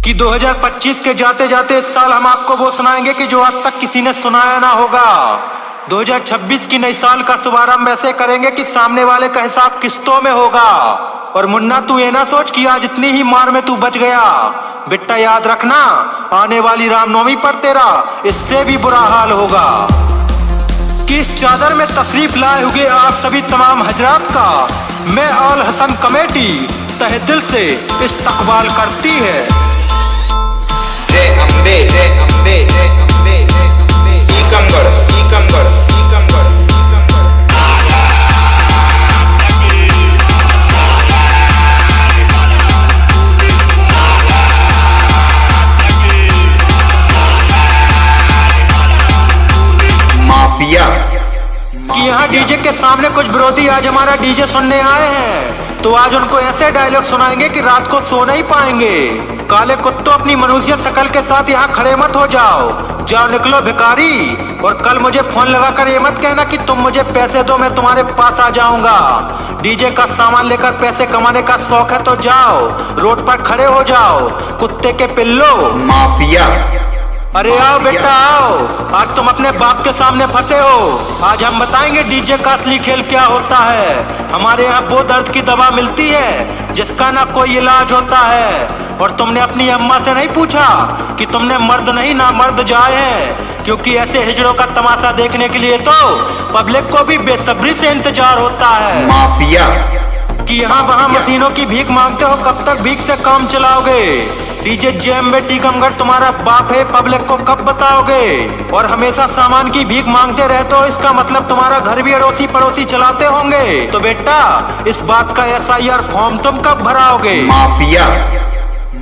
कि 2025 के जाते जाते इस साल हम आपको वो सुनाएंगे कि जो आज तक किसी ने सुनाया ना होगा। 2026 की नई साल का शुभारंभ ऐसे करेंगे कि सामने वाले का हिसाब किस्तों में होगा। और मुन्ना तू ये ना सोच कि आज इतनी ही मार में तू बच गया, बेटा याद रखना आने वाली रामनवमी पर तेरा इससे भी बुरा हाल होगा। कि इस चादर में तशरीफ लाए हुए आप सभी तमाम हजरात का मैं ऑल हसन कमेटी तहे दिल से इस्तकबाल करती है। जय अम्बे जय अम्बे जय अम्बे जय अम्बे ईकमगढ़ ईकमगढ़ ईकमगढ़ माफिया। कि यहाँ डीजे के सामने कुछ विरोधी आज हमारा डीजे सुनने आए हैं, तो आज उनको ऐसे डायलॉग सुनाएंगे कि रात को सो नहीं पाएंगे। काले कुत्तों अपनी मनुष्यत शकल के साथ यहाँ खड़े मत हो जाओ, जाओ निकलो भिखारी। और कल मुझे फोन लगा कर ये मत कहना कि तुम मुझे पैसे दो मैं तुम्हारे पास आ जाऊंगा। डीजे का सामान लेकर पैसे कमाने का शौक है तो जाओ रोड पर खड़े हो जाओ कुत्ते के पिल्लो। माफिया। अरे आओ बेटा आओ, आज तुम अपने बाप के सामने फंसे हो। आज हम बताएंगे डीजे का असली खेल क्या होता है। हमारे यहाँ वो दर्द की दवा मिलती है जिसका ना कोई इलाज होता है। और तुमने अपनी अम्मा से नहीं पूछा कि तुमने मर्द नहीं ना मर्द जाए हैं, क्योंकि ऐसे हिजड़ों का तमाशा देखने के लिए तो पब्लिक को भी बेसब्री से इंतजार होता है। माफिया। कि यहाँ वहाँ मशीनों की भीख मांगते हो, कब तक भीख से काम चलाओगे। डीजे जेएम में टीकमगढ़ तुम्हारा बाप है, पब्लिक को कब बताओगे। और हमेशा सामान की भीख मांगते रहते हो, इसका मतलब तुम्हारा घर भी अड़ोसी पड़ोसी चलाते होंगे। तो बेटा इस बात का एसआईआर फॉर्म तुम कब भराओगे। माफिया।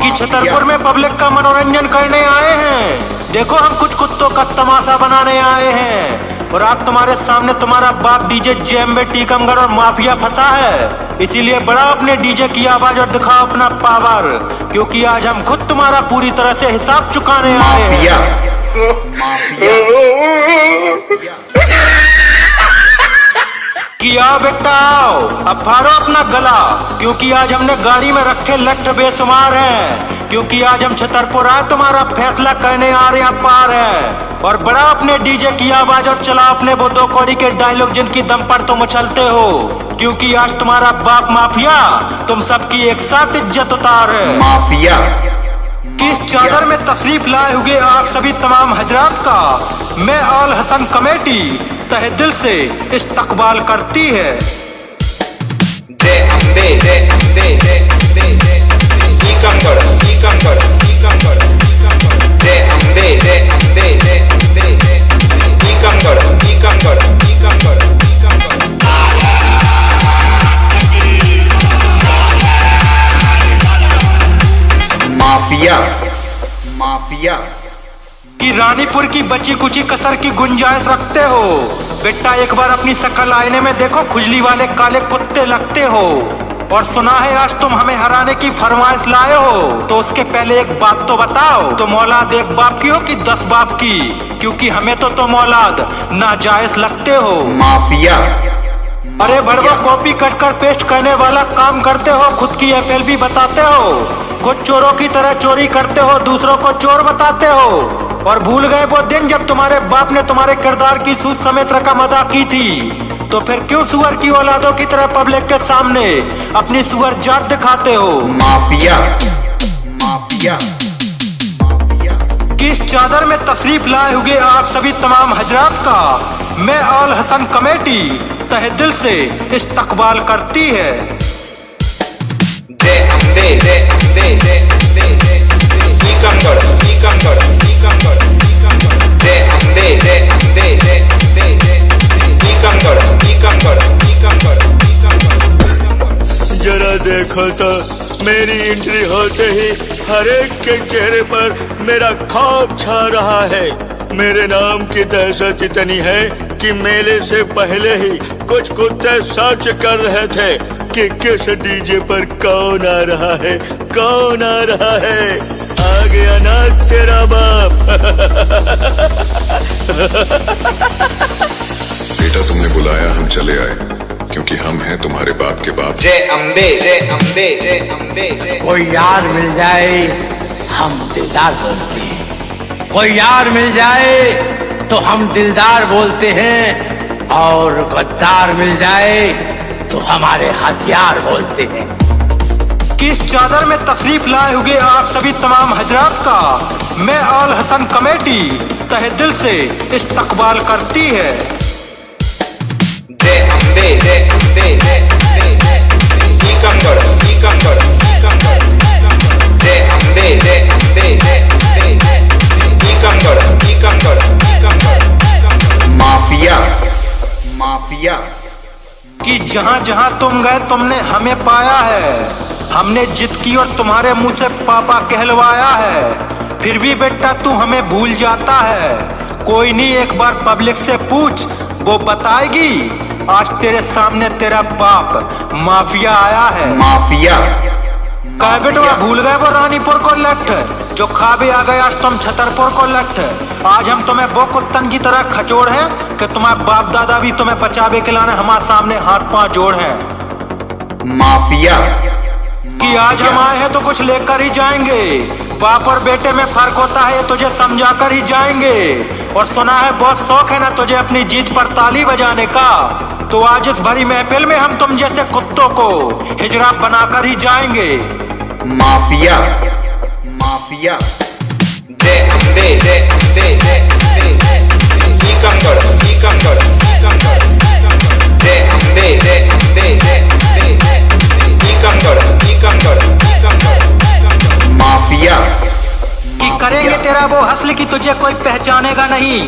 कि छतरपुर में पब्लिक का मनोरंजन करने आए हैं, देखो हम कुछ कुत्तों का तमाशा बनाने आए हैं। और आज तुम्हारे सामने तुम्हारा बाप डीजे जेएम में टीकमगढ़ और माफिया फंसा है, इसीलिए बढ़ाओ अपने डीजे की आवाज और दिखाओ अपना पावर, क्योंकि आज हम खुद तुम्हारा पूरी तरह से हिसाब चुकाने आए हैं। कि आओ बेटा आओ, अब फाड़ो अपना गला, क्योंकि आज हमने गाड़ी में रखे लट्ठ बेशुमार हैं। क्योंकि आज हम छतरपुर आए तुम्हारा फैसला करने आ रहे हैं पार है। और बड़ा अपने डीजे की आवाज और चलाओ अपने वो दो कौड़ी के डायलॉग जिनकी दम पर तुम उछलते हो, क्योंकि आज तुम्हारा बाप माफिया तुम सबकी एक साथ इज्जत उतार है। माफिया। कि इस चादर में तशरीफ लाए हुए आप सभी तमाम हजरात का मैं ऑल हसन कमेटी तहे दिल से इस्तकबाल करती है। जय अम्बे जय अम्बे जय अम्बे जय अम्बे ईकमगढ़ ईकमगढ़ ईकमगढ़ ईकमगढ़ जय अम्बे जय अम्बे जय अम्बे जय अम्बे ईकमगढ़ ईकमगढ़ ईकमगढ़ ईकमगढ़। माफिया। माफिया। कि रानीपुर की बची कुची कसर की गुंजाइश रखते हो, बेटा एक बार अपनी शक्ल आईने में देखो, खुजली वाले काले कुत्ते लगते हो। और सुना है आज तुम हमें हराने की फरमाइश लाए हो, तो उसके पहले एक बात तो बताओ, तुम औलाद एक बाप की हो कि 10 बाप की, क्योंकि हमें तो तुम औलाद नाजायज लगते हो। माफिया। अरे भड़वा कॉपी कट कर पेस्ट करने वाला काम करते हो, खुद की एफएलबी बताते हो, खुद चोरों की तरह चोरी करते हो, दूसरों को चोर बताते हो। और भूल गए वो दिन जब तुम्हारे बाप ने तुम्हारे किरदार की सूद समेत रकम अदा की थी, तो फिर क्यों सुअर की औलादों की तरह पब्लिक के सामने अपनी सुअर जात दिखाते हो। माफिया। माफिया। कि इस चादर में तशरीफ लाए हुए आप सभी तमाम हजरात का मैं ऑल हसन कमेटी तहे दिल से इस्तकबाल करती है। जय अम्बे जय अम्बे जय अम्बे जय अम्बे ईकमगढ़ ईकमगढ़ ईकमगढ़ ईकमगढ़ जय अम्बे जय अम्बे जय अम्बे जय अम्बे ईकमगढ़ ईकमगढ़ ईकमगढ़ ईकमगढ़। जरा देखो तो मेरी एंट्री होते ही हर एक के चेहरे पर मेरा खौफ छा रहा है। मेरे नाम की दहशत इतनी है कि मेले से पहले ही कुछ कुत्ते सर्च कर रहे थे कि किस डीजे पर कौन आ रहा है, कौन आ रहा है। आ गया ना तेरा बाप। बेटा तुमने बुलाया हम चले आए, क्योंकि हम हैं तुम्हारे बाप के बाप। जय अम्बे जय अम्बे जय अम्बे जय। कोई यार मिल जाए हम दिलदार बोलते हैं। कोई यार मिल जाए तो हम दिलदार बोलते हैं, और गद्दार मिल जाए तो हमारे हथियार बोलते हैं। किस चादर में तशरीफ लाए हुए आप सभी तमाम हजरात का मैं आल हसन कमेटी तहे दिल से इस्तकबाल करती है। जय अम्बे जय अम्बे जय अम्बे ईकमगढ़ ईकमगढ़ ईकमगढ़ जय अम्बे जय अम्बे जय अम्बे ईकमगढ़ ईकमगढ़ ईकमगढ़ माफिया माफिया कि जहाँ जहाँ तुम गए तुमने हमें पाया है। हमने जिद की और तुम्हारे मुंह से पापा कहलवाया है, फिर भी बेटा तू हमें भूल जाता है। कोई नहीं, एक बार पब्लिक से पूछ, वो बताएगी। आज तेरे सामने तेरा बाप माफिया आया है। माफिया का बेटवा भूल गए वो रानीपुर को लठ, जो खा भी आ गए आज तुम छतरपुर को लठ। आज हम तुम्हें वो कुत्तन की तरह खचोड़ हैं कि तुम्हारे बाप दादा भी तुम्हें बचावे के लाने हमारे सामने हाथ पांव जोड़ हैं। माफिया कि आज हम आए हैं तो कुछ लेकर ही जाएंगे। बाप और बेटे में फर्क होता है, ये तुझे समझा कर ही जाएंगे। और सुना है बहुत शौक है ना तुझे अपनी जीत पर ताली बजाने का, तो आज इस भरी महफिल में हम तुम जैसे कुत्तों को हिजड़ा बनाकर ही जाएंगे। माफिया माफिया जय अम्बे जय अम्बे जय अम्बे ईकमगढ़ ईकमगढ़ ईकमगढ़ जय अम्बे जय अम्बे जय अम्बे ईकमगढ़ ईकमगढ़ ईकमगढ़ माफिया कि करेंगे तेरा वो हस्ल कि तुझे कोई पहचानेगा नहीं।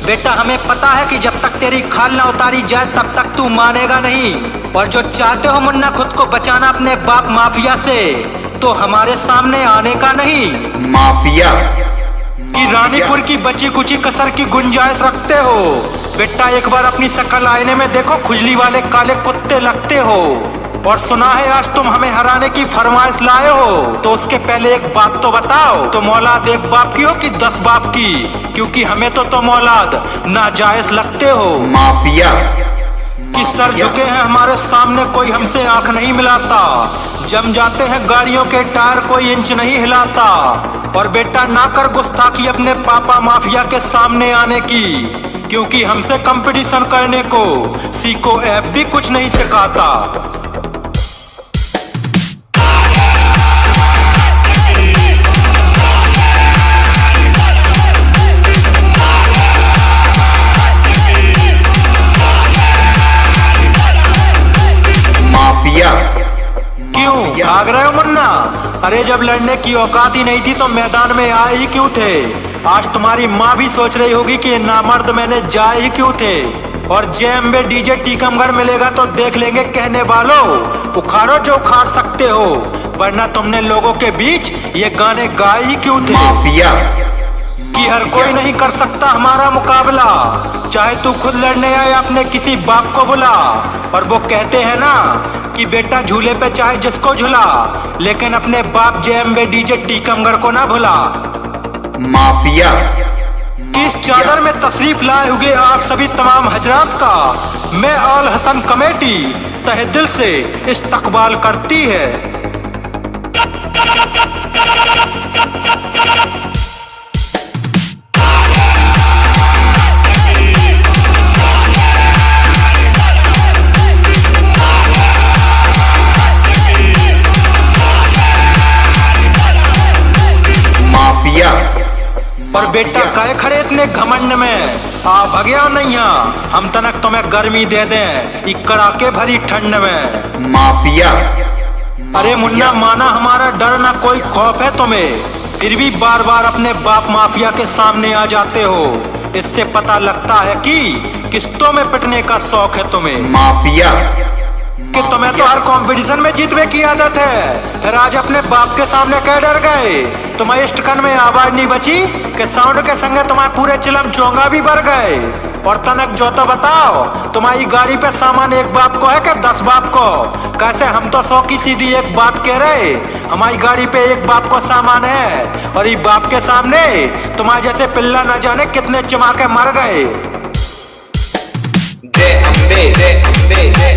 बेटा हमें पता है कि जब तक तेरी खाल ना उतारी जाए तब तक तू मानेगा नहीं। और जो चाहते हो मुन्ना खुद को बचाना अपने बाप माफिया से, तो हमारे सामने आने का नहीं। माफिया कि रानीपुर की बची कुची कसर की गुंजाइश रखते हो। बेटा एक बार अपनी शक्ल आईने में देखो, खुजली वाले काले कुत्ते लगते हो। और सुना है आज तुम हमें हराने की फरमाइश लाए हो, तो उसके पहले एक बात तो बताओ, तुम औलाद एक बाप की हो कि 10 बाप की? क्योंकि हमें तो तुम औलाद नाजायज लगते हो। माफिया कि सर झुके हैं हमारे सामने, कोई हमसे आंख नहीं मिलाता। जम जाते हैं गाड़ियों के टायर, कोई इंच नहीं हिलाता। और बेटा ना कर गुस्ताखी अपने पापा माफिया के सामने आने की, क्योंकि हमसे कंपटीशन करने को सीको ऐप भी कुछ नहीं सिखाता। माफिया क्यों भाग रहे हो मुन्ना? अरे जब लड़ने की औकात ही नहीं थी तो मैदान में आए ही क्यों थे? आज तुम्हारी माँ भी सोच रही होगी कि नामर्द मैंने जाए ही क्यों थे। और जेएमबे डीजे टीकमगढ़ मिलेगा तो देख लेंगे कहने वालों, उखाड़ो जो उखाड़ सकते हो, वरना तुमने लोगों के बीच ये गाने गाए ही क्यों थे? माफिया कि हर कोई नहीं कर सकता हमारा मुकाबला, चाहे तू खुद लड़ने आए अपने किसी बाप को बुला। और वो कहते हैं ना कि बेटा झूले पे चाहे जिसको झूला, लेकिन अपने बाप जेएमबे डीजे टीकमगढ़ को ना भुला। माफिया इस चादर में तशरीफ लाए हुए आप सभी तमाम हजरात का मैं आल हसन कमेटी तहे दिल से इस्तकबाल करती है। माफिया और बेटा काय खड़े इतने घमंड में, आ भगया नहीं हम तनक तुम्हें गर्मी दे दें इस कड़ाके भरी ठंड में। माफिया अरे मुन्ना माना हमारा डर ना कोई खौफ है तुम्हें, फिर भी बार बार अपने बाप माफिया के सामने आ जाते हो। इससे पता लगता है कि किस्तों में पिटने का शौक है तुम्हें। माफिया कि तुम्हें तो हर कंपटीशन में जीतने की आदत है, फिर आज अपने बाप के सामने कह डर गए? तुम्हारे इष्टकन में आवाज नहीं बची कि साउंड के संगे तुम्हारे पूरे चिलम चोंगा भी भर गए। और तनक जो तो बताओ, तुम्हारी गाड़ी पे सामान एक बाप को है कि 10 बाप को? कैसे हम तो 100 की सीधी एक बात कह रहे, हमारी गाड़ी पे एक बाप को सामान है, और ये बाप के सामने तुम्हारे जैसे पिल्ला न जाने कितने चिमा के मर गए। जय अम्बे जय अम्बे जय